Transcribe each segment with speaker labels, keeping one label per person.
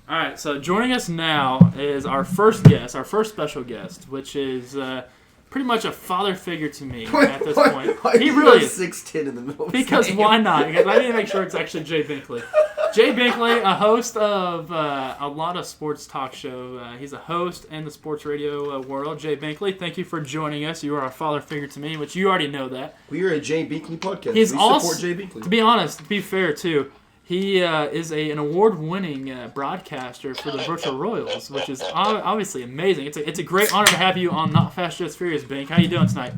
Speaker 1: All right, so joining us now is our first guest, our first special guest, which is pretty much a father figure to me at this point.
Speaker 2: He really is 6'10" in the middle of
Speaker 1: because why not? Because I need to make sure it's actually Jay Binkley. Jay Binkley, a host of a lot of sports talk show. He's a host in the sports radio world. Jay Binkley, thank you for joining us. You are a father figure to me, which you already know that.
Speaker 2: We are a Jay Binkley podcast.
Speaker 1: We
Speaker 2: support Jay Binkley.
Speaker 1: To be honest, to be fair too, he is an award-winning broadcaster for the Virtual Royals, which is obviously amazing. It's a great honor to have you on Not Fast Just Furious, Bink. How you doing tonight?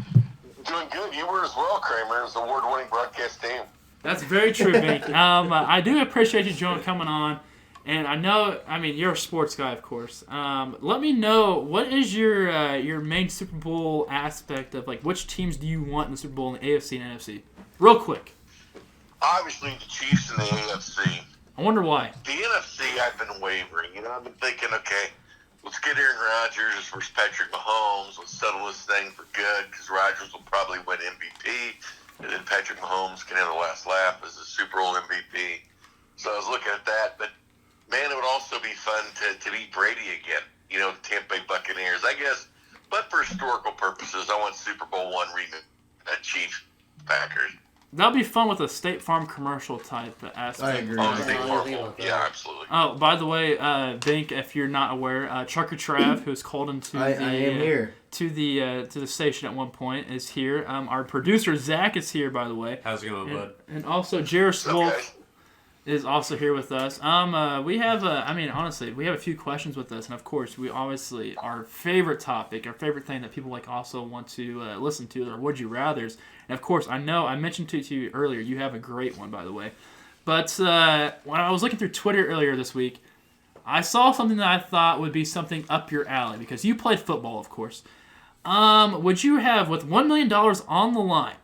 Speaker 3: Doing good. You were as well, Kramer. It's an award-winning broadcast team.
Speaker 1: That's very true, Bink. I do appreciate you, Joan, coming on. And you're a sports guy, of course. Let me know, what is your main Super Bowl aspect of, like, which teams do you want in the Super Bowl in the AFC and NFC? Real quick.
Speaker 3: Obviously, the Chiefs and the AFC.
Speaker 1: I wonder why.
Speaker 3: The NFC, I've been wavering. I've been thinking, okay, let's get Aaron Rodgers versus Patrick Mahomes. Let's settle this thing for good because Rodgers will probably win MVP. And then Patrick Mahomes can have the last laugh as the Super Bowl MVP. So I was looking at that. But, man, it would also be fun to beat Brady again. The Tampa Bay Buccaneers, I guess. But for historical purposes, I want Super Bowl I rematch, Chiefs, Packers.
Speaker 1: That'll be fun with a State Farm commercial type aspect.
Speaker 2: I agree.
Speaker 3: Oh, State Farm. Yeah, absolutely.
Speaker 1: Oh, by the way, Bink, if you're not aware, Chucker Trav, who's called into
Speaker 2: I am here.
Speaker 1: To the station at one point, is here. Our producer Zach is here, by the way.
Speaker 4: How's it going, bud?
Speaker 1: And also Jairus Wolf is also here with us. We have honestly, we have a few questions with us, and of course, we obviously our favorite topic, our favorite thing that people also want to listen to, are Would You Rathers. And of course, I know I mentioned to you earlier, you have a great one, by the way. But when I was looking through Twitter earlier this week, I saw something that I thought would be something up your alley, because you played football, of course. Would you have, with $1 million on the line,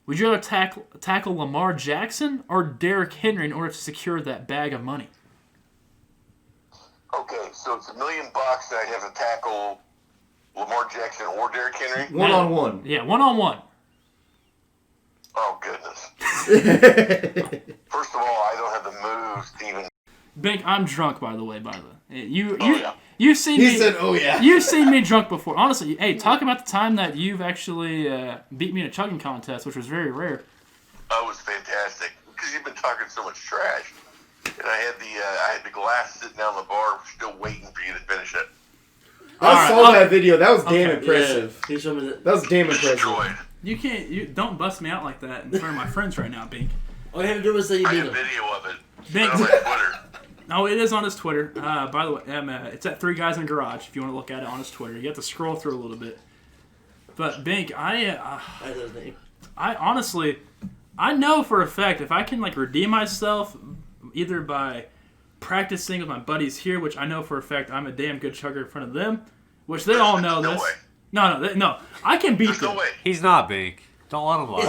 Speaker 1: would you rather tackle Lamar Jackson or Derrick Henry in order to secure that bag of money?
Speaker 3: Okay, so it's $1 million and I'd have to tackle Lamar Jackson or Derrick Henry?
Speaker 2: One-on-one.
Speaker 1: Yeah, one-on-one.
Speaker 3: Oh, goodness. First of all, I don't have the moves to even...
Speaker 1: Bink, I'm drunk, by the way.
Speaker 3: Yeah.
Speaker 1: You've seen
Speaker 2: He
Speaker 1: me.
Speaker 2: said, "Oh yeah."
Speaker 1: You've seen me drunk before. Honestly, hey, talk about the time that you've actually beat me in a chugging contest, which was very rare.
Speaker 3: That was fantastic because you've been talking so much trash, and I had the glass sitting down the bar, still waiting for you to finish it.
Speaker 2: I saw that video. That was damn impressive.
Speaker 5: Yeah.
Speaker 2: That was damn impressive.
Speaker 3: Destroyed.
Speaker 1: You don't bust me out like that in front of my friends right now, Bink.
Speaker 5: All you have to do is say you
Speaker 3: I
Speaker 5: beat
Speaker 3: have
Speaker 5: him.
Speaker 3: video of it.
Speaker 1: Bink.
Speaker 3: It's on my Twitter.
Speaker 1: No, it is on his Twitter. By the way, it's at 3 Guys in Garage. If you want to look at it on his Twitter, you have to scroll through a little bit. But Bink,
Speaker 5: That's his name.
Speaker 1: I honestly, I know for a fact if I can redeem myself either by practicing with my buddies here, which I know for a fact I'm a damn good chugger in front of them, which they all know
Speaker 3: No
Speaker 1: this.
Speaker 3: way.
Speaker 1: No, I can beat
Speaker 3: There's
Speaker 1: them.
Speaker 3: no way.
Speaker 4: He's not Bink. Don't let him lie.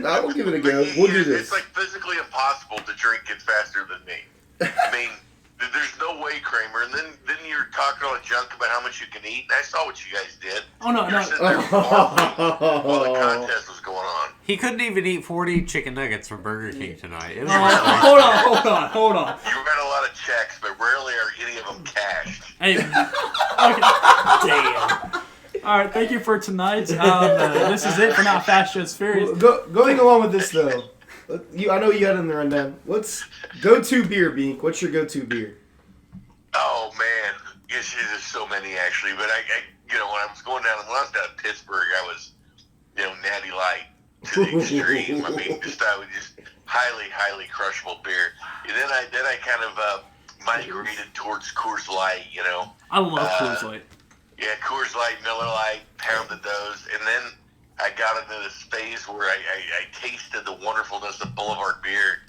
Speaker 2: I will give it a go. We'll do this.
Speaker 3: It's like physically impossible to drink it faster than me. I mean, there's no way, Kramer. And then you're talking all the junk about how much you can eat. And I saw what you guys did.
Speaker 1: Oh, no.
Speaker 3: You're sitting there while the contest was going on.
Speaker 4: He couldn't even eat 40 chicken nuggets from Burger King tonight. It was
Speaker 1: Hold on.
Speaker 3: You got a lot of checks, but rarely are any of them cashed.
Speaker 1: Hey, okay. Damn. All right, thank you for tonight. This is it for Not Fast Just Furious.
Speaker 2: Going along with this though, I know you had it in the rundown. Let's go-to beer, Bink. What's your go-to beer?
Speaker 3: Oh man, yes, there's so many actually. But I when I was down in Pittsburgh, I was, Natty Light to the extreme. I mean, I was just highly crushable beer. And then I kind of migrated towards Coors Light.
Speaker 1: I love Coors Light.
Speaker 3: Yeah, Coors Light, Miller Light, pounded those, and then I got into this phase where I tasted the wonderfulness of Boulevard beer,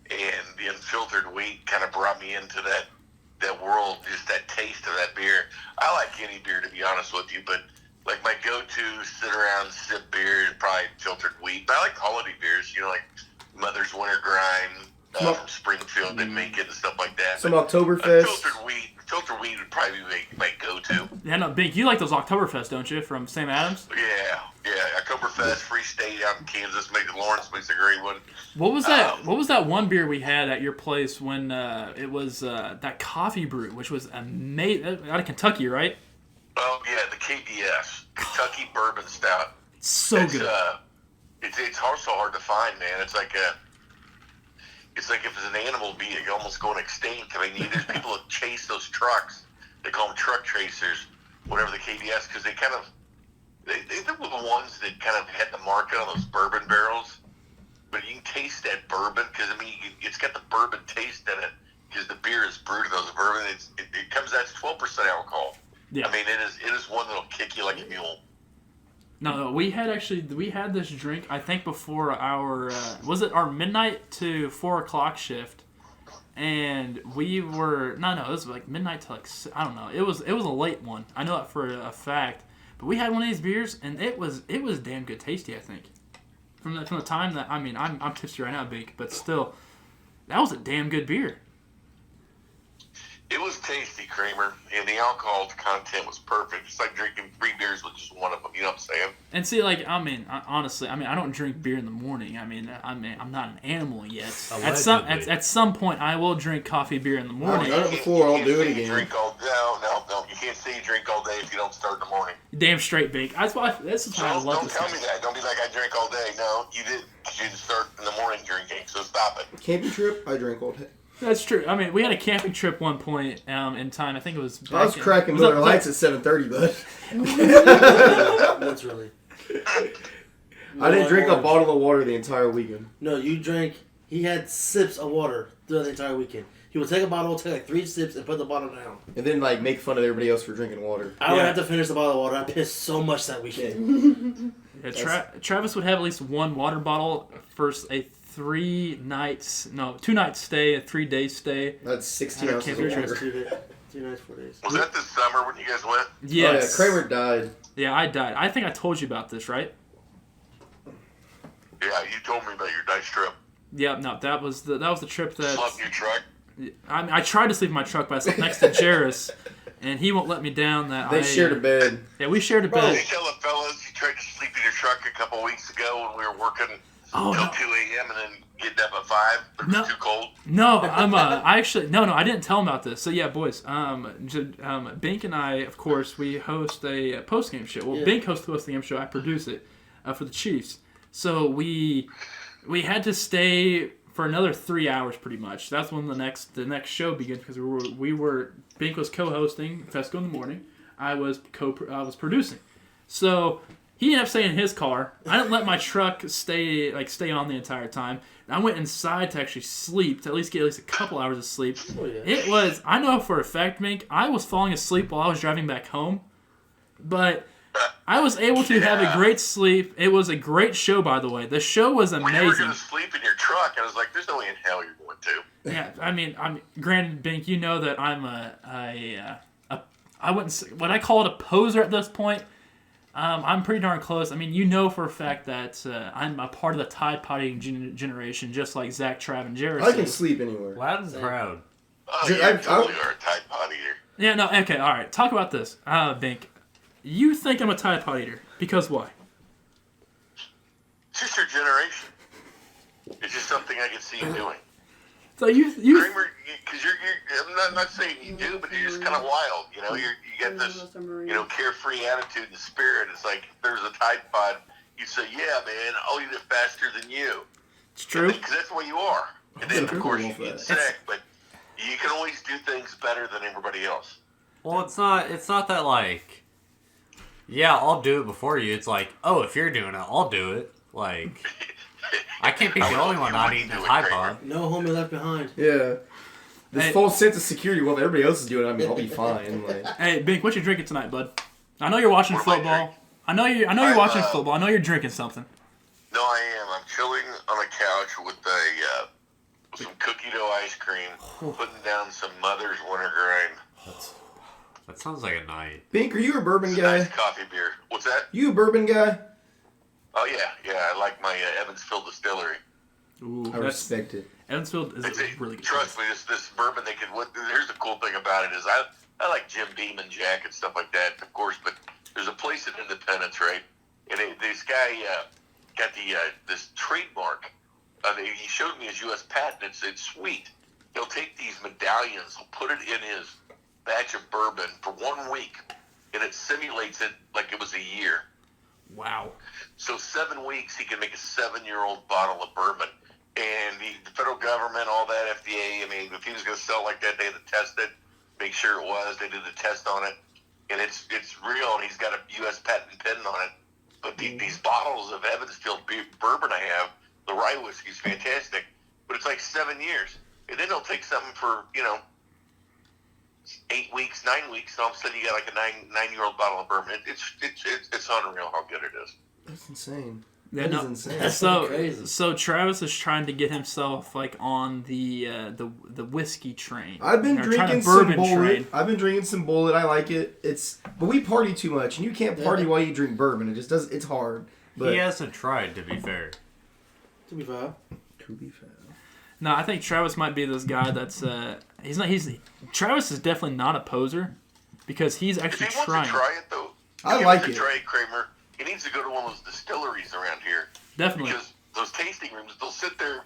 Speaker 3: and the unfiltered wheat kind of brought me into that world, just that taste of that beer. I like any beer, to be honest with you, but like my go-to sit-around sip beer is probably filtered wheat. But I like holiday beers, like Mother's Winter Grind from Springfield, they make it and stuff like that.
Speaker 2: Some Oktoberfest.
Speaker 3: Filtered wheat would probably be my go-to.
Speaker 1: Yeah, no, Bink, you like those Oktoberfest, don't you, from Sam Adams?
Speaker 3: Yeah. A couple Oktoberfest, Free State out in Kansas, Lawrence makes a great one.
Speaker 1: What was that? What was that one beer we had at your place when it was that coffee brew, which was amazing, out of Kentucky, right?
Speaker 3: Oh yeah, the KBS, Kentucky Bourbon Stout.
Speaker 1: So good.
Speaker 3: It's also hard to find, man. It's like if it's an animal being almost going extinct. I mean, there's people that chase those trucks. They call them truck chasers, whatever the KBS, because they kind of they were the ones that kind of had the market on those bourbon barrels. But you can taste that bourbon because I mean it's got the bourbon taste in it because the beer is brewed in those bourbon. It comes that's 12% alcohol.
Speaker 1: Yeah.
Speaker 3: I mean it is one that'll kick you like a mule.
Speaker 1: No, we had this drink, I think, before our, was it our midnight to 4 o'clock shift, and we were, no, it was like midnight to like, I don't know, it was a late one, I know that for a fact, but we had one of these beers, and it was damn good tasty, I think, from the time that, I mean, I'm tipsy right now, Bink, but still, that was a damn good beer.
Speaker 3: It was tasty, Kramer, and the alcohol content was perfect. It's like drinking 3 beers with just one of them. You know what I'm saying?
Speaker 1: And see, like, I mean, honestly, I don't drink beer in the morning. I mean, I'm not an animal yet. At some point, I will drink coffee beer in the morning.
Speaker 2: I've done it before. I'll do it again.
Speaker 3: No. You can't say you drink all day if you don't start in the morning.
Speaker 1: Damn straight, Bink. That's why I love this.
Speaker 3: Don't tell me that. Don't be like, I drink all day. No, you didn't. You didn't start in the morning drinking, so stop it.
Speaker 2: Camping trip, I drink all day.
Speaker 1: That's true. I mean, we had a camping trip one point in time. I think it was.
Speaker 2: I was cracking Miller Lights at 7:30, bud.
Speaker 5: Literally.
Speaker 2: I didn't drink a bottle of water the entire weekend.
Speaker 5: No, you drank. He had sips of water throughout the entire weekend. He would take a bottle, take like 3 sips, and put the bottle down.
Speaker 2: And then like make fun of everybody else for drinking water.
Speaker 5: I would have to finish the bottle of water. I pissed so much that weekend.
Speaker 1: Yeah, Travis would have at least one water bottle for a 2 night stay, a 3-day stay.
Speaker 2: That's 16 ounces of water.
Speaker 5: 2 nights, 4 days.
Speaker 3: Was that this summer when you guys went?
Speaker 1: Yes.
Speaker 2: Oh, yeah, Kramer died.
Speaker 1: Yeah, I died. I think I told you about this, right?
Speaker 3: Yeah, you told me about your nice trip.
Speaker 1: Yeah, no, that was the trip that.
Speaker 3: Slept in your truck?
Speaker 1: I mean, I tried to sleep in my truck, but I slept next to Jairus, and he won't let me down.
Speaker 2: They shared a bed.
Speaker 1: Yeah, we shared a
Speaker 3: Bro,
Speaker 1: bed.
Speaker 3: you tell the fellas you tried to sleep in your truck a couple weeks ago when we were working till 2 a.m. and then getting up at 5, but it was too cold.
Speaker 1: No, I didn't tell him about this. So yeah, boys, Bink and I, of course, we host a post-game show. Well, Bink hosts the post-game show. I produce it for the Chiefs. So we had to stay for another 3 hours, pretty much. That's when the next show begins because Bink was co-hosting Fesco in the morning. I was producing. So he ended up staying in his car. I didn't let my truck stay on the entire time. I went inside to actually sleep, to at least get a couple hours of sleep.
Speaker 5: Oh, yeah.
Speaker 1: It was, I know for a fact, Mink, I was falling asleep while I was driving back home. But I was able to have a great sleep. It was a great show, by the way. The show was amazing.
Speaker 3: When you were going to sleep in your truck, I was like, there's no way in hell you're going to.
Speaker 1: Yeah, I mean, granted, Bink, you know that I'm I wouldn't say, what I call it a poser at this point. I'm pretty darn close. I mean, you know for a fact that I'm a part of the Tide Potting generation, just like Zach, Trav, and Jared.
Speaker 2: I can sleep anywhere.
Speaker 4: Loud and proud.
Speaker 3: Oh, you totally are a Tide Pod eater.
Speaker 1: Yeah, no, okay, all right. Talk about this, Bink. You think I'm a Tide Pod eater. Because why?
Speaker 3: It's just your generation. It's just something I can see you doing.
Speaker 1: So you
Speaker 3: Kramer, because I'm not saying you do, but you're just kind of wild. You know, you got this, carefree attitude and spirit. It's like if there's a Tide Pod, you say, yeah, man, I'll eat it faster than you.
Speaker 1: It's true.
Speaker 3: Because that's the way you are. And then, of course, you get sick, but you can always do things better than everybody else.
Speaker 4: Well, it's not that like, yeah, I'll do it before you. It's like, oh, if you're doing it, I'll do it. Like, I can't be the only one not eating a Tide Pod.
Speaker 5: No homie left behind.
Speaker 2: Yeah. This false sense of security, well, if everybody else is doing it, I mean, I'll be fine. Like.
Speaker 1: Hey, Bink, what you drinking tonight, bud? I know you're watching football. I know you're watching football. I know you're drinking something.
Speaker 3: No, I am. I'm chilling on a couch with some cookie dough ice cream, putting down some Mother's Winter Grime.
Speaker 4: That sounds like a night.
Speaker 2: Bink, are you a bourbon guy?
Speaker 3: Nice coffee beer. What's that?
Speaker 2: You a bourbon guy?
Speaker 3: Oh, yeah. I like my Evansville Distillery.
Speaker 1: Ooh,
Speaker 2: I respect it.
Speaker 1: Evansville is really good.
Speaker 3: Trust me, this bourbon, here's the cool thing about it is I like Jim Beam and Jack and stuff like that, of course, but there's a place in Independence, right? And this guy got this trademark. He showed me his U.S. patent. It's sweet. He'll take these medallions, he'll put it in his batch of bourbon for 1 week, and it simulates it like it was a year.
Speaker 1: Wow.
Speaker 3: So 7 weeks, he can make a 7-year-old bottle of bourbon. And the federal government, all that, FDA, I mean, if he was going to sell like that, they had to test it, make sure it was. They did the test on it. And it's real, and he's got a U.S. patent pending on it. But these bottles of Evansfield bourbon I have, the rye whiskey is fantastic. But it's like 7 years. And then they'll take something for, 8 weeks, 9 weeks, and all of a sudden you got like a nine-year-old bottle of bourbon. It's unreal how good it is.
Speaker 2: That's insane.
Speaker 1: Yeah,
Speaker 2: That is insane.
Speaker 5: That's
Speaker 1: So,
Speaker 5: crazy.
Speaker 1: so Travis is trying to get himself like on the whiskey train.
Speaker 2: I've been
Speaker 1: Or trying
Speaker 2: drinking
Speaker 1: to
Speaker 2: some
Speaker 1: bourbon
Speaker 2: Bullet.
Speaker 1: train.
Speaker 2: I've been drinking some Bullet. I like it. But we party too much, and you can't party while you drink bourbon. It just does. It's hard. But
Speaker 4: He hasn't tried, to be fair.
Speaker 5: To be fair.
Speaker 2: to be fair.
Speaker 1: No, I think Travis might be this guy that's Travis is definitely not a poser because he's
Speaker 3: If
Speaker 1: actually
Speaker 3: he wants
Speaker 1: trying.
Speaker 3: to try it, though,
Speaker 2: I
Speaker 3: if he
Speaker 2: like
Speaker 3: wants
Speaker 2: it.
Speaker 3: to try it, Kramer, he needs to go to one of those distilleries around here.
Speaker 1: Definitely.
Speaker 3: Because those tasting rooms, they'll sit there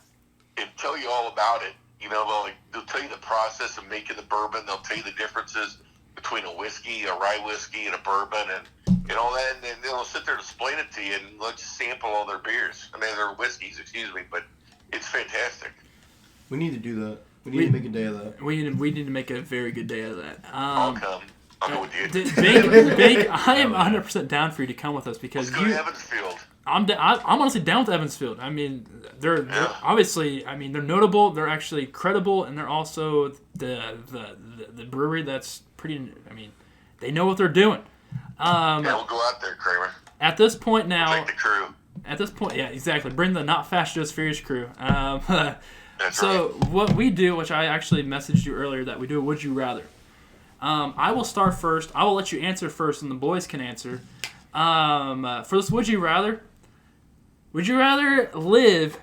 Speaker 3: and tell you all about it. They'll tell you the process of making the bourbon. They'll tell you the differences between a whiskey, a rye whiskey, and a bourbon, and all that. And then they'll sit there and explain it to you, and they'll just sample all their beers. I mean, their whiskeys, excuse me, but it's fantastic.
Speaker 2: We need to do that. We need to make a day of that.
Speaker 1: We need to make a very good day of that.
Speaker 3: I'll come. I'll go with you.
Speaker 1: Bink, I am 100% down for you to come with us because
Speaker 3: Let's go to Evansfield.
Speaker 1: I'm honestly down with Evansfield. I mean, they're obviously. I mean, they're notable. They're actually credible, and they're also the brewery that's pretty. I mean, they know what they're doing.
Speaker 3: Yeah, we'll go out there, Kramer.
Speaker 1: At this point now,
Speaker 3: Take the crew.
Speaker 1: at this point, yeah, exactly. Bring the not fast, just furious crew.
Speaker 3: That's
Speaker 1: So
Speaker 3: right.
Speaker 1: what we do, which I actually messaged you earlier, that we do a Would You Rather. I will start first. I will let you answer first, and the boys can answer. For this Would You Rather, would you rather live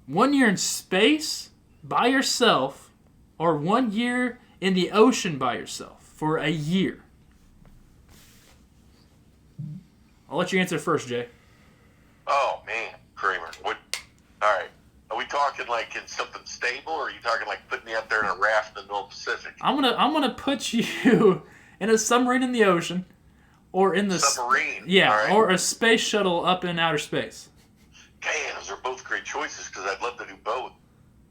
Speaker 1: 1 year in space by yourself or 1 year in the ocean by yourself for a year? I'll let you answer first, Jay.
Speaker 3: Oh, man, Kramer. What? All right. Are we talking like in something stable, or are you talking like putting me out there in a raft in the middle of the Pacific?
Speaker 1: I'm gonna put you in a submarine in the ocean, or in the
Speaker 3: Submarine.
Speaker 1: Yeah,
Speaker 3: All right.
Speaker 1: or a space shuttle up in outer space.
Speaker 3: Damn, those are both great choices because I'd love to do both.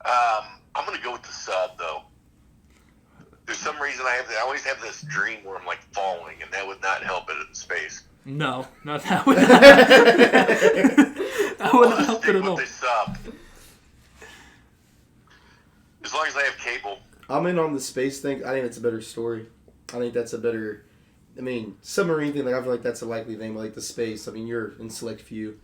Speaker 3: I'm going to go with the sub, though. There's some reason I always have this dream where I'm like falling, and that would not help it in space.
Speaker 1: No, that would not. That would not
Speaker 3: I'll just
Speaker 1: help
Speaker 3: stick
Speaker 1: it at
Speaker 3: with
Speaker 1: all.
Speaker 3: the sub. As long as I have cable.
Speaker 2: I'm in on the space thing. I think it's a better story. I think that's a better. I mean, submarine thing. Like I feel like that's a likely thing. But like the space. I mean, you're in select few.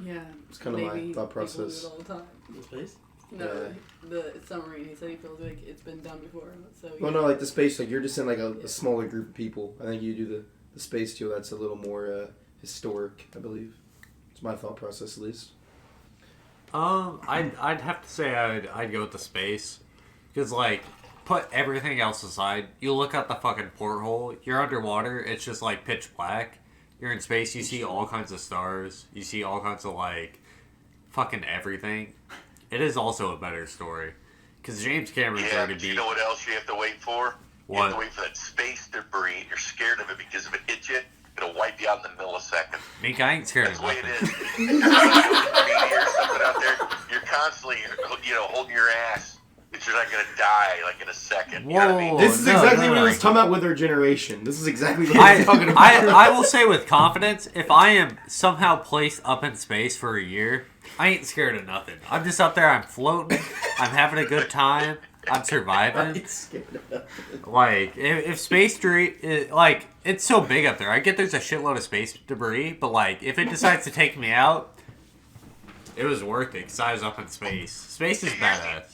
Speaker 6: Yeah.
Speaker 2: It's kind of my
Speaker 6: maybe
Speaker 2: thought
Speaker 6: people do
Speaker 2: process.
Speaker 6: it all the time.
Speaker 5: In space?
Speaker 6: No, the submarine. He said he feels like it's been done before. So
Speaker 2: Well, no, like the space. Like you're just in like a smaller group of people. I think you do the space deal. That's a little more historic. I believe. It's my thought process, at least.
Speaker 4: I'd have to say I'd go with the space, because like put everything else aside. You look out the fucking porthole. You're underwater. It's just like pitch black. You're in space. You see all kinds of stars. You see all kinds of like fucking everything. It is also a better story, because James Cameron's
Speaker 3: Yeah,
Speaker 4: already
Speaker 3: but
Speaker 4: beat.
Speaker 3: you know what else you have to wait for? You
Speaker 4: What?
Speaker 3: have to wait for that space debris. You're scared of it because if it hits you, it'll wipe you out in a millisecond.
Speaker 4: Mink, I ain't scared
Speaker 3: That's
Speaker 4: of
Speaker 3: the way it
Speaker 4: nothing.
Speaker 3: is. You meteor or something out there, you're constantly, holding your ass that you're not going to die, like, in a second. You know what I mean?
Speaker 4: Whoa.
Speaker 2: This is
Speaker 4: no,
Speaker 2: exactly
Speaker 4: no,
Speaker 2: what
Speaker 4: no.
Speaker 2: he was talking about with our generation. This is exactly what he was talking about.
Speaker 4: I will say with confidence, if I am somehow placed up in space for a year, I ain't scared of nothing. I'm just up there, I'm floating, I'm having a good time, I'm surviving. Like, if space debris, like, it's so big up there. I get there's a shitload of space debris, but, like, if it decides to take me out, it was worth it, because I was up in space. Space is badass.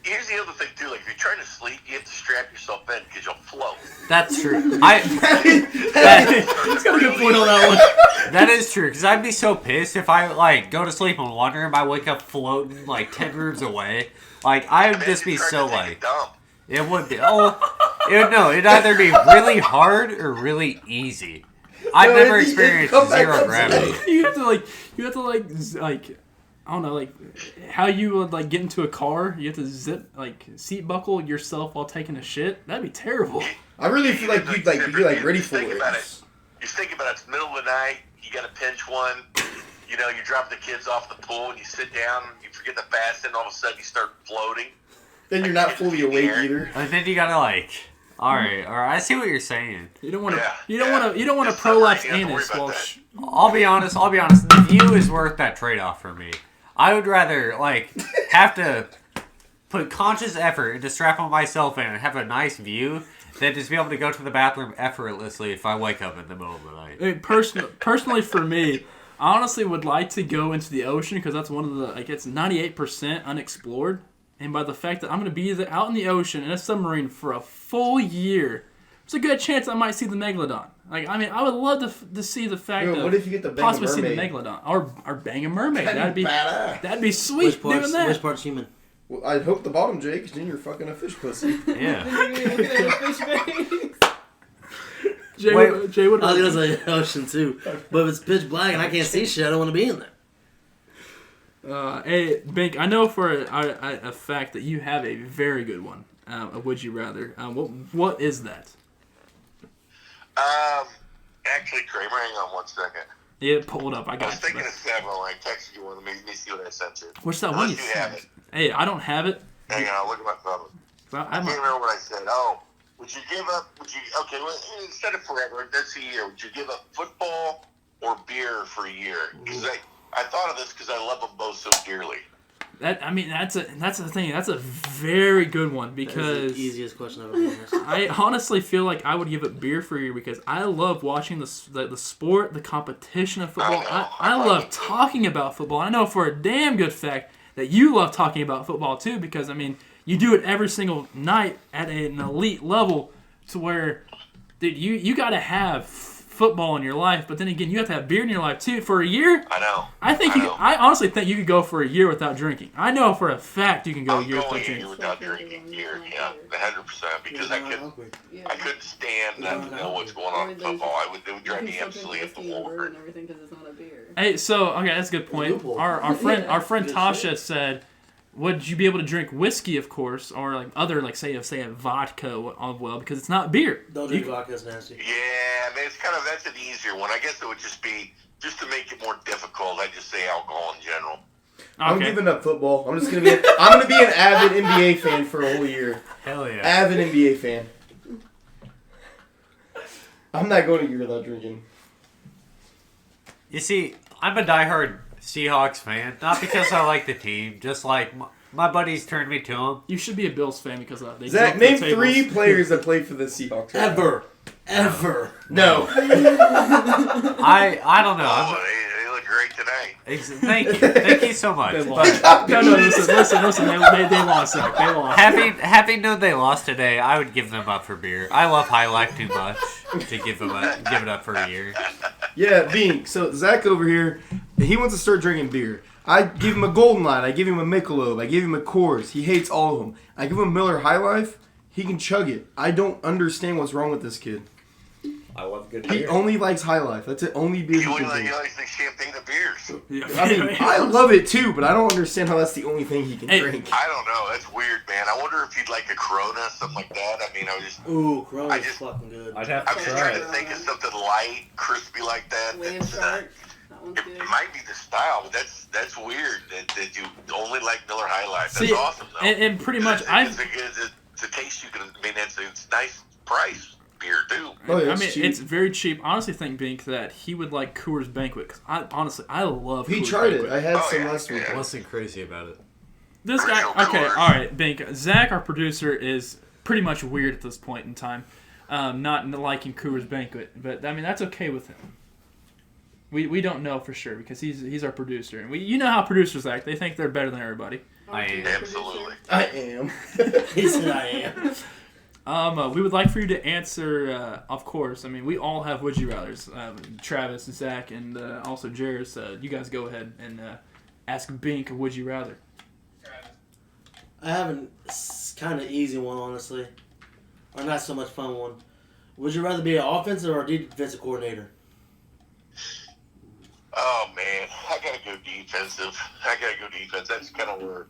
Speaker 3: Here's the other thing, too. Like, if you're trying to sleep, you have to strap yourself in because you'll float.
Speaker 4: That's true.
Speaker 2: He's got a good point on that one.
Speaker 4: That is true, because I'd be so pissed if I, like, go to sleep in one room, I wake up floating, like, 10 rooms away. Like, I would just be so, like...
Speaker 3: Dump.
Speaker 4: It would be. Oh, it'd either be really hard or really easy. I've never experienced zero gravity.
Speaker 1: You have to I don't know, like how you would like get into a car. You have to seat buckle yourself while taking a shit. That'd be terrible.
Speaker 2: I really feel like you'd be ready for it.
Speaker 3: You think about it. It's middle of the night. You got to pinch one. You know, you drop the kids off the pool and you sit down. You forget to fasten. All of a sudden, you start floating.
Speaker 2: Then you're not fully awake either.
Speaker 4: And then you gotta all right. I see what you're saying.
Speaker 1: You don't want to. You don't want to prolapse anus. Well,
Speaker 4: I'll be honest. The view is worth that trade-off for me. I would rather have to put conscious effort into strapping myself in and have a nice view than just be able to go to the bathroom effortlessly if I wake up in the middle of the night.
Speaker 1: I mean, personally for me, I honestly would like to go into the ocean because that's one of the it's 98% unexplored, and by the fact that I'm going to be out in the ocean in a submarine for a full year, there's a good chance I might see the megalodon. I would love to see the fact of
Speaker 2: what if you get the
Speaker 1: possibly see the megalodon or bang a mermaid. That'd be sweet doing that.
Speaker 5: Which part's human?
Speaker 2: Well, I'd hope the bottom, Jake, because then you're fucking a fish pussy.
Speaker 4: Yeah.
Speaker 1: Jay,
Speaker 5: I was gonna say ocean too, but if it's pitch black and I can't see shit, I don't want to be in there.
Speaker 1: Hey, Bink, I know for a fact that you have a very good one. Would you rather? What is that?
Speaker 3: Actually, Kramer, hang on 1 second.
Speaker 1: Yeah, pull it up. I
Speaker 3: was
Speaker 1: got
Speaker 3: thinking
Speaker 1: it.
Speaker 3: of several. I texted you one. Let me see what I sent you.
Speaker 1: What's that one you
Speaker 3: have
Speaker 1: sent?
Speaker 3: it.
Speaker 1: Hey, I don't have it.
Speaker 3: Hang on, I'll look at my phone. I can't remember what I said. Would you give up? Okay, well, instead of forever, that's a year. Would you give up football or beer for a year? Because I thought of this because I love them both so dearly.
Speaker 1: That's the thing. That's a very good one because
Speaker 5: that's the easiest question I've ever asked.
Speaker 1: I honestly feel like I would give up beer for a year because I love watching the sport, the competition of football. I love talking about football. I know for a damn good fact that you love talking about football too because you do it every single night at an elite level to where, dude, you got to have football in your life, but then again, you have to have beer in your life too for a year.
Speaker 3: I know.
Speaker 1: I honestly think you could go for a year without drinking. I know for a fact you can go a year without drinking.
Speaker 3: Without drinking, yeah, 100%. Because I couldn't stand not to know what's going on in football. It would drive me absolutely up the wall.
Speaker 6: And everything because it's not a beer.
Speaker 1: Hey, so okay, that's a good point. Our friend Tasha said, would you be able to drink whiskey, of course, or other say a vodka because it's not beer.
Speaker 5: Don't drink vodka, it's nasty.
Speaker 3: Yeah, I mean that's an easier one. I guess it would just be to make it more difficult. I'd just say alcohol in general.
Speaker 1: Okay.
Speaker 2: I'm giving up football. I'm just gonna be. I'm gonna be an avid NBA fan for a whole year.
Speaker 4: Hell yeah.
Speaker 2: Avid NBA fan. I'm not going a year without drinking.
Speaker 4: You see, I'm a diehard Seahawks fan, not because I like the team, just like my buddies turned me to them.
Speaker 1: You should be a Bills fan because they
Speaker 2: Zach, name 3 players that played for the Seahawks.
Speaker 5: Ever.
Speaker 2: No.
Speaker 4: I don't know.
Speaker 3: They look great today.
Speaker 4: Thank you so much.
Speaker 1: No, listen. They lost. Zach. They lost.
Speaker 4: Having known they lost today, I would give them up for beer. I love High Life too much to give it up for a year.
Speaker 2: Yeah, Bink. So Zach over here, he wants to start drinking beer. I give him a Golden Light. I give him a Michelob. I give him a Coors. He hates all of them. I give him Miller High Life. He can chug it. I don't understand what's wrong with this kid.
Speaker 7: I love good
Speaker 2: beer. He only likes High Life. That's the only beer he can drink.
Speaker 3: He likes the champagne of beers.
Speaker 2: Yeah. I mean, I love it too, but I don't understand how that's the only thing he can drink.
Speaker 3: I don't know. That's weird, man. I wonder if he'd like a Corona, something like that. I mean,
Speaker 5: Ooh, Corona's fucking good.
Speaker 7: I'd have to
Speaker 3: I'm just trying to think of something light, crispy like that.
Speaker 6: Wave Shark.
Speaker 3: It might be the style, but that's weird that you only like Miller High Life. That's
Speaker 1: See,
Speaker 3: awesome, though.
Speaker 1: And pretty much,
Speaker 3: it's a taste you can. I mean, it's nice price beer too.
Speaker 2: Oh, yeah,
Speaker 1: it's very cheap. I honestly think Bink that he would like Coors Banquet because I love.
Speaker 2: He
Speaker 1: Coors
Speaker 2: tried
Speaker 1: Banquet.
Speaker 2: it. I had some last week.
Speaker 4: What's wasn't crazy about it?
Speaker 1: This guy. Okay, all right, Bink. Zach, our producer, is pretty much weird at this point in time, not liking Coors Banquet, but I mean that's okay with him. We don't know for sure because he's our producer, and you know how producers act. They think they're better than everybody.
Speaker 4: I am.
Speaker 3: Absolutely.
Speaker 2: I am.
Speaker 5: He said I am.
Speaker 1: We would like for you to answer, of course. I mean, we all have would you rathers. Travis, Zach, and also Jairus. You guys go ahead and ask Bink a would you rather.
Speaker 5: I have a kind of easy one, honestly, or not so much fun one. Would you rather be an offensive or defensive coordinator?
Speaker 3: go defensive. That's kind of where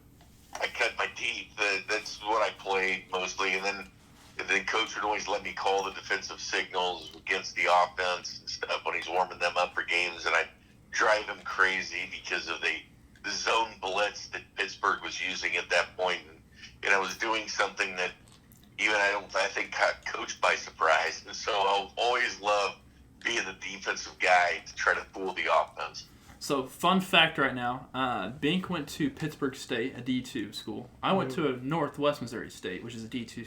Speaker 3: I cut my teeth. That's what I played mostly, and then coach would always let me call the defensive signals against the offense and stuff when he's warming them up for games, and I'd drive him crazy because of the zone blitz that Pittsburgh was using at that point, and I was doing something that even I think caught coach by surprise, and so I'll always love being the defensive guy to try to fool the offense.
Speaker 1: So, fun fact right now, Bink went to Pittsburgh State, a D2 school. I went to a Northwest Missouri State, which is a D2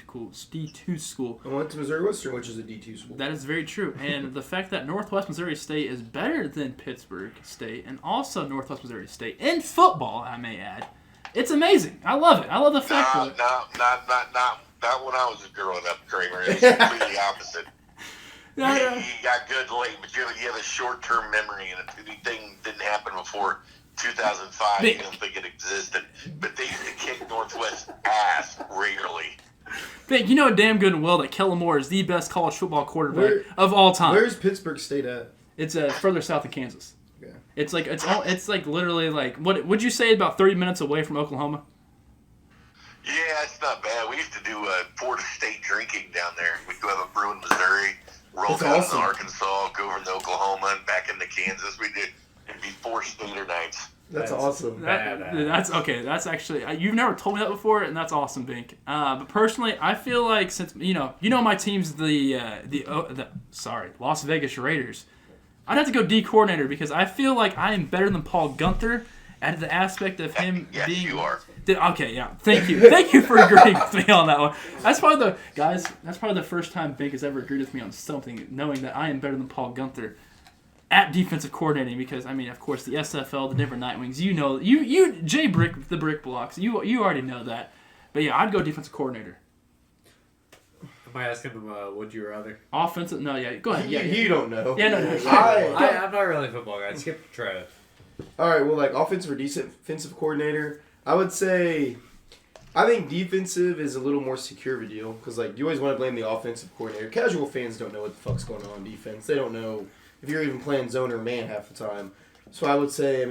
Speaker 1: school.
Speaker 2: I went to Missouri Western, which is a D2 school.
Speaker 1: That is very true. And the fact that Northwest Missouri State is better than Pittsburgh State, and also Northwest Missouri State, in football, I may add, it's amazing. I love it. I love the fact of it.
Speaker 3: Not when I was growing up, Kramer. It was completely opposite. You got good late, but you have a short-term memory, and if anything didn't happen before 2005, you don't think it existed. But they used to kick Northwest ass regularly.
Speaker 1: Bink, you know damn good and well that Kellen Moore is the best college football quarterback of all time.
Speaker 2: Where's Pittsburgh State at?
Speaker 1: It's further south of Kansas.
Speaker 2: Yeah.
Speaker 1: It's like literally like what would you say about 30 minutes away from Oklahoma?
Speaker 3: Yeah, it's not bad. We used to do Florida State drinking down there. We'd go have a brew in Missouri, roll down to Arkansas, go over to Oklahoma, and back into Kansas. We did. It'd be 4 Stater nights.
Speaker 2: That's awesome.
Speaker 1: That's okay. That's actually you've never told me that before, and that's awesome, Bink. But personally, I feel like since you know my team's the Las Vegas Raiders, I'd have to go D coordinator because I feel like I am better than Paul Gunther at the aspect of him
Speaker 3: yes,
Speaker 1: being.
Speaker 3: You are.
Speaker 1: Okay, yeah. Thank you for agreeing with me on that one. That's probably the first time Bink has ever agreed with me on something, knowing that I am better than Paul Gunther at defensive coordinating. Because I mean, of course, the SFL, the Denver Nightwings. You know, you Jay Brick, the Brick Blocks. You already know that. But yeah, I'd go defensive coordinator.
Speaker 4: Am I asking him, would you rather?
Speaker 1: Offensive? No, yeah. Go ahead. Yeah,
Speaker 2: You don't know.
Speaker 1: Yeah, no.
Speaker 4: I'm not really a football guy. Skip the try.
Speaker 2: All right, well, like offensive or defensive coordinator, I would say, I think defensive is a little more secure of a deal because like you always want to blame the offensive coordinator. Casual fans don't know what the fuck's going on defense. They don't know if you're even playing zone or man half the time. So I would say, I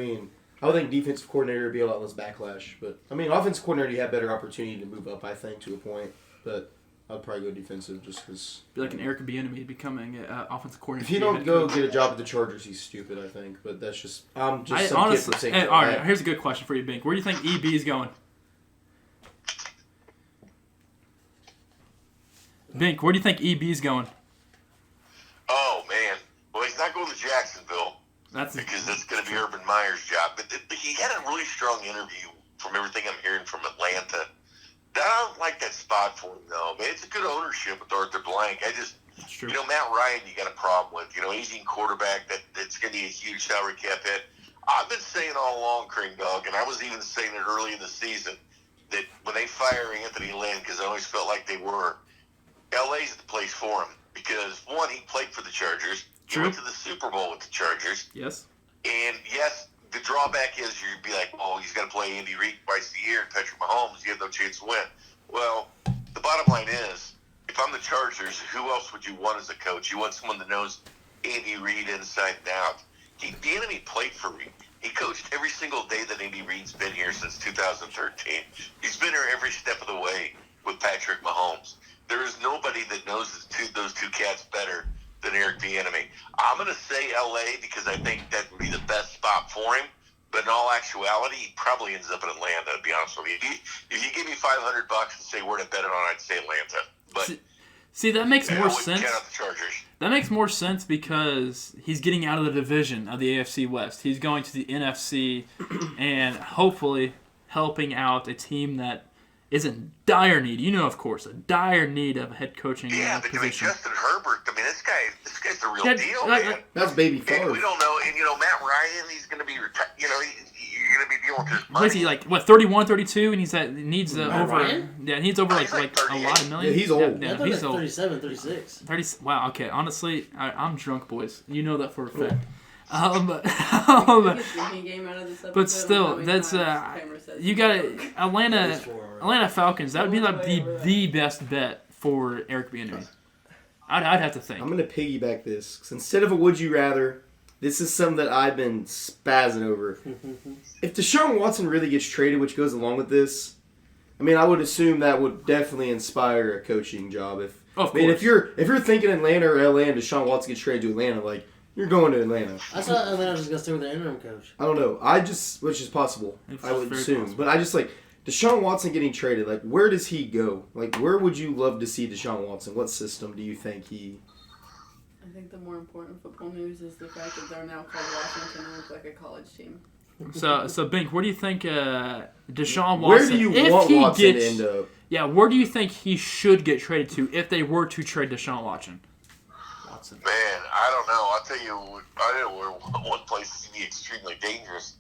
Speaker 2: would think defensive coordinator would be a lot less backlash. But offensive coordinator you have better opportunity to move up, I think, to a point. But I'd probably go defensive just because.
Speaker 1: Be like an Eric Bieniemy becoming an offensive coordinator.
Speaker 2: If you don't go get a job at the Chargers, he's stupid, I think. But that's just
Speaker 1: honestly, kid from all right, here's a good question for you, Bink. Where do you think EB is going? Bink, where do you think EB is going?
Speaker 3: Oh man, well he's not going to Jacksonville because that's going to be Urban Meyer's job. But he had a really strong interview from everything I'm hearing from Atlanta. I don't like that spot for him, though. Man, it's a good ownership with Arthur Blank. Matt Ryan, you got a problem with. Aging quarterback, that's going to be a huge salary cap hit. I've been saying all along, Cream Dog, and I was even saying it early in the season, that when they fire Anthony Lynn, because I always felt like they were, LA's the place for him. Because, one, he played for the Chargers.
Speaker 1: True.
Speaker 3: He went to the Super Bowl with the Chargers.
Speaker 1: Yes.
Speaker 3: And, yes, the drawback is you'd be like, oh, he's got to play Andy Reid twice a year and Patrick Mahomes. You have no chance to win. Well, the bottom line is, if I'm the Chargers, who else would you want as a coach? You want someone that knows Andy Reid inside and out. Bieniemy played for Reid. He coached every single day that Andy Reid's been here since 2013. He's been here every step of the way with Patrick Mahomes. There is nobody that knows those two cats better than Eric Bieniemy. I'm going to say LA because I think that would be the best spot for him. But in all actuality, he probably ends up in Atlanta, to be honest with you. If you give me $500 and say where to bet it on, I'd say Atlanta. But
Speaker 1: see, that makes more
Speaker 3: sense.
Speaker 1: sense.
Speaker 3: Count out the Chargers.
Speaker 1: That makes more sense because he's getting out of the division of the AFC West. He's going to the NFC and hopefully helping out a team that is in dire need. Of course, a dire need of a head coaching position.
Speaker 3: Justin Herbert, this guy's the real deal, man.
Speaker 2: That's baby Favre.
Speaker 3: We don't know, and Matt Ryan, he's going to be retired. You're going to be dealing with his money.
Speaker 1: What is he, 31, 32, and he needs over
Speaker 5: Ryan?
Speaker 1: Yeah, he needs over like a lot of millions.
Speaker 2: Yeah, he's old.
Speaker 1: Yeah,
Speaker 5: I
Speaker 1: he's
Speaker 5: thought
Speaker 1: old.
Speaker 5: 37, 36.
Speaker 1: 30. Wow. Okay. Honestly, I'm drunk, boys. You know that for a fact. But still, that's you got Atlanta Falcons. That would be like the best bet for Eric Bieniemy. I'd have to think.
Speaker 2: I'm gonna piggyback this because instead of a would you rather, This is something that I've been spazzing over. If Deshaun Watson really gets traded, which goes along with this, I mean, I would assume that would definitely inspire a coaching job. If you're thinking Atlanta or LA and Deshaun Watson gets traded to Atlanta, like, you're going to Atlanta.
Speaker 5: I thought Atlanta was just going to stay with their interim coach.
Speaker 2: I don't know. Which is possible. I would assume.
Speaker 1: Possible.
Speaker 2: But I just, like, Deshaun Watson getting traded, like, where does he go? Like, where would you love to see Deshaun Watson? What system do you think he...
Speaker 6: I think the more important football news is the fact that they're now called Washington and look like a college team.
Speaker 1: So Bink, where do you think Deshaun Watson...
Speaker 2: Where do you want Watson to end up?
Speaker 1: Yeah, where do you think he should get traded to if they were to trade Deshaun Watson?
Speaker 3: Man, I don't know. I'll tell you, I know where one place is going to be extremely dangerous,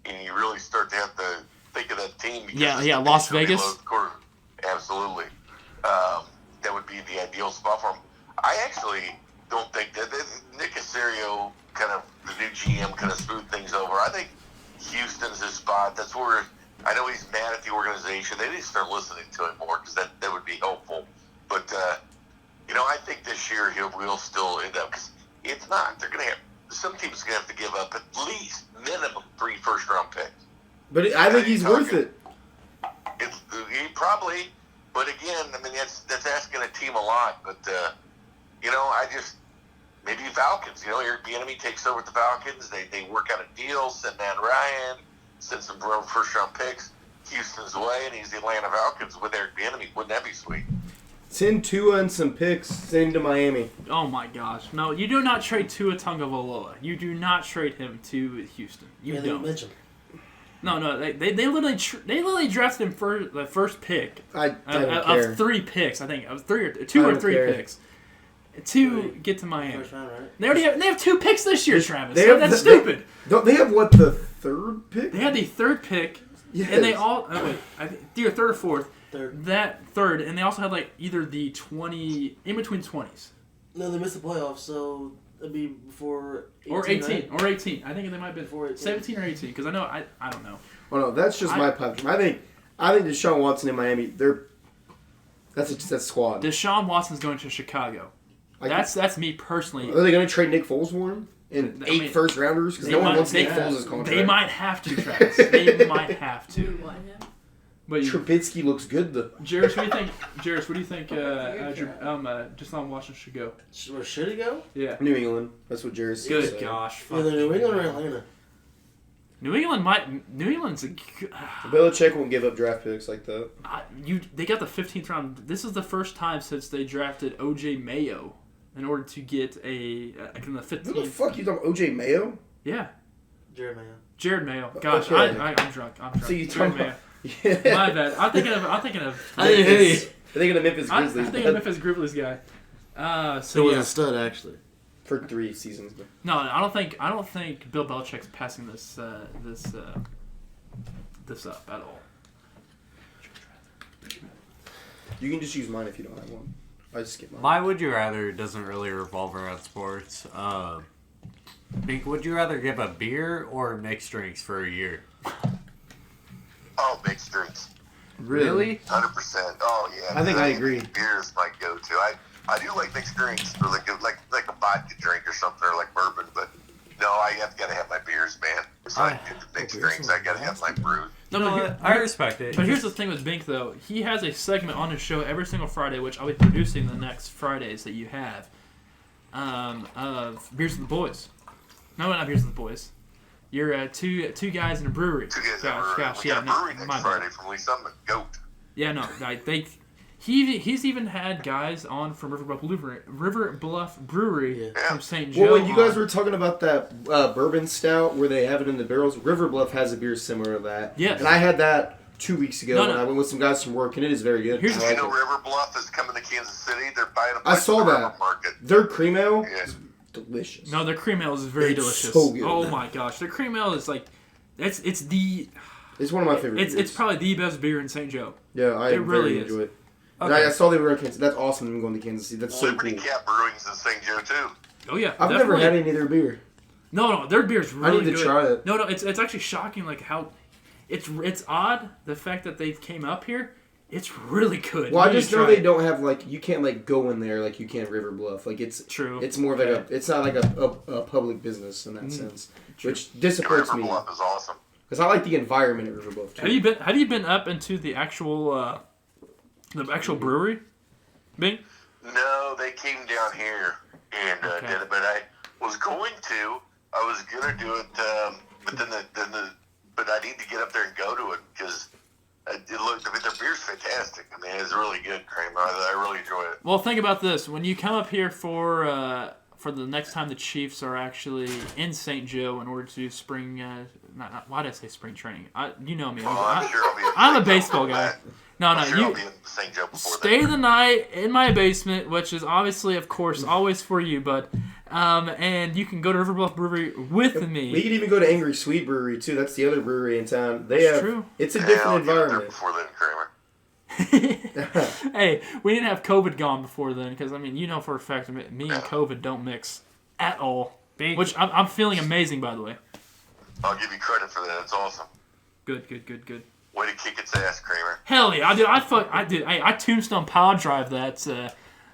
Speaker 3: and you really start to have to think of that team.
Speaker 1: Yeah, Las Vegas?
Speaker 3: Absolutely. That would be the ideal spot for him. I actually don't think that Nick Caserio, kind of the new GM, kind of smoothed things over. I think Houston's his spot. That's where I know he's mad at the organization. They need to start listening to him more because that would be helpful. But, I think this year he will still end up, because if not, they're going to have, some teams are going to have to give up at least minimum 3 first-round picks.
Speaker 2: But I think he's worth it.
Speaker 3: He probably, but again, I mean, that's asking a team a lot. But, maybe Falcons, Eric Bieniemy takes over the Falcons. They work out a deal, send Matt Ryan, send some first-round picks Houston's way, and he's the Atlanta Falcons with Eric Bieniemy. Wouldn't that be sweet?
Speaker 2: Send Tua and some picks, send him to Miami.
Speaker 1: Oh my gosh. No, you do not trade Tua Tagovailoa. You do not trade him to Houston. You don't.
Speaker 5: Mention.
Speaker 1: No, they literally drafted him for the first pick
Speaker 2: of
Speaker 1: 3 picks. I think it was 2 or 3 picks to get to Miami.
Speaker 5: First round, right?
Speaker 1: They have 2 picks this year, Travis. That's stupid.
Speaker 2: They have what, the 3rd pick?
Speaker 1: They had the 3rd pick,
Speaker 2: yes.
Speaker 1: and they all I think either 3rd or 4th.
Speaker 5: Third.
Speaker 1: That 3rd, and they also had like either the 20 in between 20s.
Speaker 5: No, they missed the playoffs, so it'd be before 18,
Speaker 1: or 18,
Speaker 5: right?
Speaker 1: or 18. I think they might have been
Speaker 5: Before 18.
Speaker 1: 17 or 18, because I know I don't know.
Speaker 2: Well, no, that's just my pipe dream. I think Deshaun Watson in Miami, that's a squad.
Speaker 1: Deshaun Watson's going to Chicago. That's me personally.
Speaker 2: Are they going to trade Nick Foles for him? And 8 first rounders? Because no one wants Nick Foles' contract.
Speaker 1: They might have to, Travis. They might have to. But
Speaker 2: Trubisky looks good, though.
Speaker 1: Jairus, what do you think Deshaun Watson should go?
Speaker 5: Where should he go?
Speaker 1: Yeah.
Speaker 2: New England. That's what Jairus said.
Speaker 1: Good gosh.
Speaker 5: Either New England or Atlanta.
Speaker 1: New England's a
Speaker 2: Belichick won't give up draft picks like that.
Speaker 1: They got the 15th round. This is the first time since they drafted O.J. Mayo in order to get in the 15th.
Speaker 2: Who the fuck you talking about? O.J. Mayo?
Speaker 1: Yeah.
Speaker 5: Jared Mayo.
Speaker 1: Gosh,
Speaker 2: okay.
Speaker 1: I'm drunk.
Speaker 2: So you
Speaker 1: Jared Mayo.
Speaker 2: Yeah.
Speaker 1: My bad. I'm thinking of.
Speaker 5: I didn't hear you.
Speaker 2: I think of the Memphis Grizzlies.
Speaker 1: I'm thinking of Memphis Grizzlies guy.
Speaker 5: So he was a stud, actually.
Speaker 2: For 3 seasons.
Speaker 1: No, I don't think Bill Belichick's passing this up at all.
Speaker 2: You can just use mine if you don't have one. I just skip mine.
Speaker 4: My would you rather doesn't really revolve around sports. Bink, would you rather give a beer or mixed drinks for a year?
Speaker 3: Oh, mixed drinks.
Speaker 2: Really?
Speaker 3: 100%. Oh, yeah.
Speaker 2: I think I agree.
Speaker 3: Beer is my go-to. I do like mixed drinks, or like a vodka drink or something, or like bourbon, but no, I have got to have my beers, man. So I get the mixed drinks, I got to have my brews.
Speaker 1: No,
Speaker 4: I respect it.
Speaker 1: But here's the thing with Bink, though. He has a segment on his show every single Friday, which I'll be producing the next Fridays that you have, of Beers with the Boys. No, not Beers with the Boys. You're two guys in a brewery.
Speaker 3: 2 guys in a brewery.
Speaker 1: Gosh,
Speaker 3: We got a brewery next
Speaker 1: my bad.
Speaker 3: Friday from Lee Summit. Goat.
Speaker 1: Yeah, no, he's even had guys on from River Bluff Brewery from St. Joe.
Speaker 2: Well, when you guys were talking about that bourbon stout where they have it in the barrels, River Bluff has a beer similar to that.
Speaker 1: Yes.
Speaker 2: And I had that 2 weeks ago when I went with some guys from work, and it is very good.
Speaker 1: Here's
Speaker 3: Did you know River Bluff is coming to Kansas City? They're buying a
Speaker 2: I saw that.
Speaker 3: Market.
Speaker 2: Their cream ale
Speaker 3: Yeah.
Speaker 2: is delicious.
Speaker 1: No, their cream ale is very
Speaker 2: It's
Speaker 1: delicious.
Speaker 2: so good.
Speaker 1: Oh my gosh, their cream ale is like, it's
Speaker 2: one of my favorite beers.
Speaker 1: It's probably the best beer in St. Joe.
Speaker 2: Yeah, I
Speaker 1: it really
Speaker 2: very enjoy it. And
Speaker 4: Okay.
Speaker 2: I saw they were in Kansas. That's awesome them going to Kansas City. That's so
Speaker 3: Liberty
Speaker 2: cool.
Speaker 3: Cap Brewing's in St. Joe, too.
Speaker 1: Oh yeah,
Speaker 2: I've never had any of their beer.
Speaker 1: No, their beer's really good.
Speaker 2: I need to try it.
Speaker 1: No, it's actually shocking like how it's odd the fact that they came up here. It's really good.
Speaker 2: Well, I
Speaker 1: You
Speaker 2: just
Speaker 1: need to
Speaker 2: know
Speaker 1: try
Speaker 2: they
Speaker 1: it.
Speaker 2: don't have like you can't like go in there like you can River Bluff. Like it's
Speaker 1: True.
Speaker 2: It's more of like it's not like a public business in that sense, which
Speaker 3: Yeah,
Speaker 2: disappoints
Speaker 3: River
Speaker 2: me
Speaker 3: Bluff is awesome.
Speaker 2: because I like the environment at River Bluff too.
Speaker 1: Have you been up into the actual brewery? Bing?
Speaker 3: No, they came down here and
Speaker 1: Okay.
Speaker 3: did it, but I was going to. I was gonna do it, but but I need to get up there and go to it because it looked. I mean, their beer's fantastic. I mean, it's really good, Kramer. I really enjoy it.
Speaker 1: Well, think about this. When you come up here for the next time the Chiefs are actually in St. Joe in order to do spring, why did I say spring training? You know me.
Speaker 3: Well, I'm sure I'll be.
Speaker 1: I'm a
Speaker 3: St. Joe
Speaker 1: baseball
Speaker 3: before
Speaker 1: guy.
Speaker 3: that.
Speaker 1: No,
Speaker 3: I'm sure
Speaker 1: you
Speaker 3: I'll be in St. Joe before
Speaker 1: stay
Speaker 3: that.
Speaker 1: the night in my basement, which is obviously, of course, always for you, bud. And you can go to River Bluff Brewery with me.
Speaker 2: We could even go to Angry Sweet Brewery too. That's the other brewery in town. They
Speaker 1: That's
Speaker 2: have
Speaker 1: true.
Speaker 2: It's a
Speaker 3: Yeah,
Speaker 2: different
Speaker 3: I'll get up there
Speaker 2: environment.
Speaker 3: before then, Kramer.
Speaker 1: Hey, we didn't have COVID gone before then, because, I mean, you know for a fact, me and COVID don't mix at all.
Speaker 4: Bink.
Speaker 1: Which I'm feeling amazing, by the way.
Speaker 3: I'll give you credit for that. It's awesome.
Speaker 1: Good.
Speaker 3: Way to kick its ass, Kramer.
Speaker 1: Hell yeah, I did. I tombstone power drive that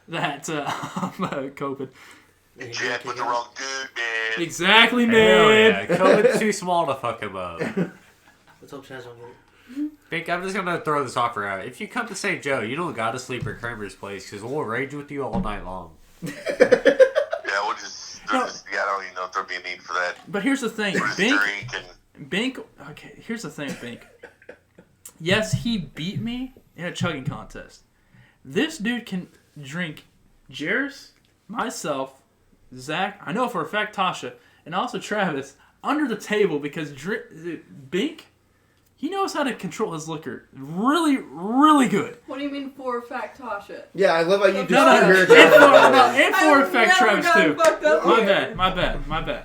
Speaker 1: COVID.
Speaker 3: Jack with the wrong dude, man.
Speaker 1: Exactly,
Speaker 4: Hell
Speaker 1: man.
Speaker 4: yeah. COVID's too small to fuck him up.
Speaker 5: Let's hope Chaz don't get it.
Speaker 4: Bink, I'm just gonna throw this offer out. If you come to St. Joe, you don't gotta sleep at Kramer's place because we'll rage with you all night long.
Speaker 3: Yeah, we'll just. Yeah, I don't even know if there'll be a need for that.
Speaker 1: But here's the thing,
Speaker 3: We'll just
Speaker 1: Bink.
Speaker 3: drink and.
Speaker 1: Bink. Okay, here's the thing, Bink. Yes, he beat me in a chugging contest. This dude can drink Jairus, myself, Zach, I know for a fact Tasha, and also Travis under the table because Bink, he knows how to control his liquor really, really good.
Speaker 6: What do you mean for a fact, Tasha?
Speaker 2: Yeah, I love how you
Speaker 6: No,
Speaker 2: just
Speaker 1: No,
Speaker 2: hear it.
Speaker 1: and for a
Speaker 6: I've
Speaker 1: fact
Speaker 6: never
Speaker 1: Travis
Speaker 6: gotten
Speaker 1: too.
Speaker 6: fucked up here.
Speaker 1: My bad.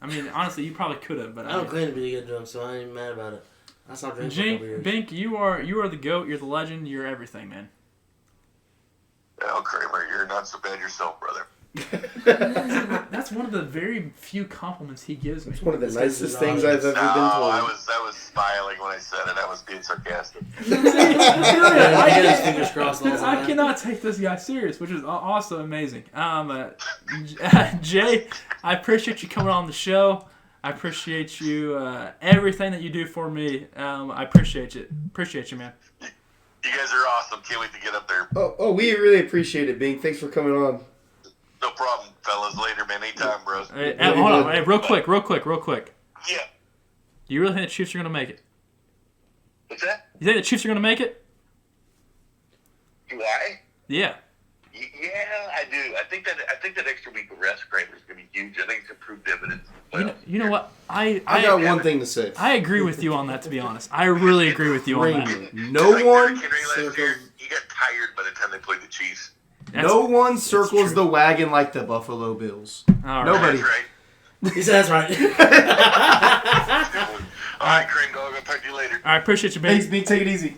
Speaker 1: I mean, honestly, you probably could have, but
Speaker 5: I don't claim to be a good drunk, so I ain't mad about it. I stopped drinking for a couple years.
Speaker 1: Bink, you are the GOAT, you're the legend, you're everything, man.
Speaker 3: Oh, Kramer, you're not so bad yourself, brother.
Speaker 1: That's one of the very few compliments he gives me.
Speaker 2: It's one of the
Speaker 5: This
Speaker 2: nicest
Speaker 5: is
Speaker 2: things I've ever
Speaker 3: No,
Speaker 2: been told.
Speaker 3: I was smiling when I said it. I was being sarcastic.
Speaker 5: I get his fingers crossed all the
Speaker 1: I
Speaker 5: time.
Speaker 1: cannot take this guy serious, which is also amazing. Jay, I appreciate you coming on the show. I appreciate you, everything that you do for me. I appreciate you. Appreciate you, man.
Speaker 3: You guys are awesome. Can't wait to get up there.
Speaker 2: Oh, we really appreciate it, Bing. Thanks for coming on.
Speaker 3: No problem, fellas. Later, man. Anytime, bros.
Speaker 1: Hey, hold on. Hey, real quick.
Speaker 3: Yeah.
Speaker 1: Do you really think the Chiefs are going to make it?
Speaker 3: What's that?
Speaker 1: You think the Chiefs are going to make it?
Speaker 3: Do I?
Speaker 1: Yeah.
Speaker 3: Yeah, I do. I think that extra week of rest, Kramer, is going to be huge. I think it's improved dividends. Well,
Speaker 1: You know what?
Speaker 2: I got one thing to say.
Speaker 1: I agree with you on that, to be honest. I really agree with you on that.
Speaker 2: Kramer.
Speaker 3: like
Speaker 2: No
Speaker 3: Derrick
Speaker 2: one
Speaker 3: Henry last year,
Speaker 2: circles.
Speaker 3: he got tired by the time they played the Chiefs.
Speaker 2: No one
Speaker 1: that's
Speaker 2: circles
Speaker 1: true.
Speaker 2: the wagon like the Buffalo Bills.
Speaker 1: All right.
Speaker 2: Nobody.
Speaker 3: That's right.
Speaker 5: He said that's right.
Speaker 3: All right, Kramer, I'll talk to you later.
Speaker 1: All right, appreciate you, man.
Speaker 2: Thanks, Bing. Take it easy.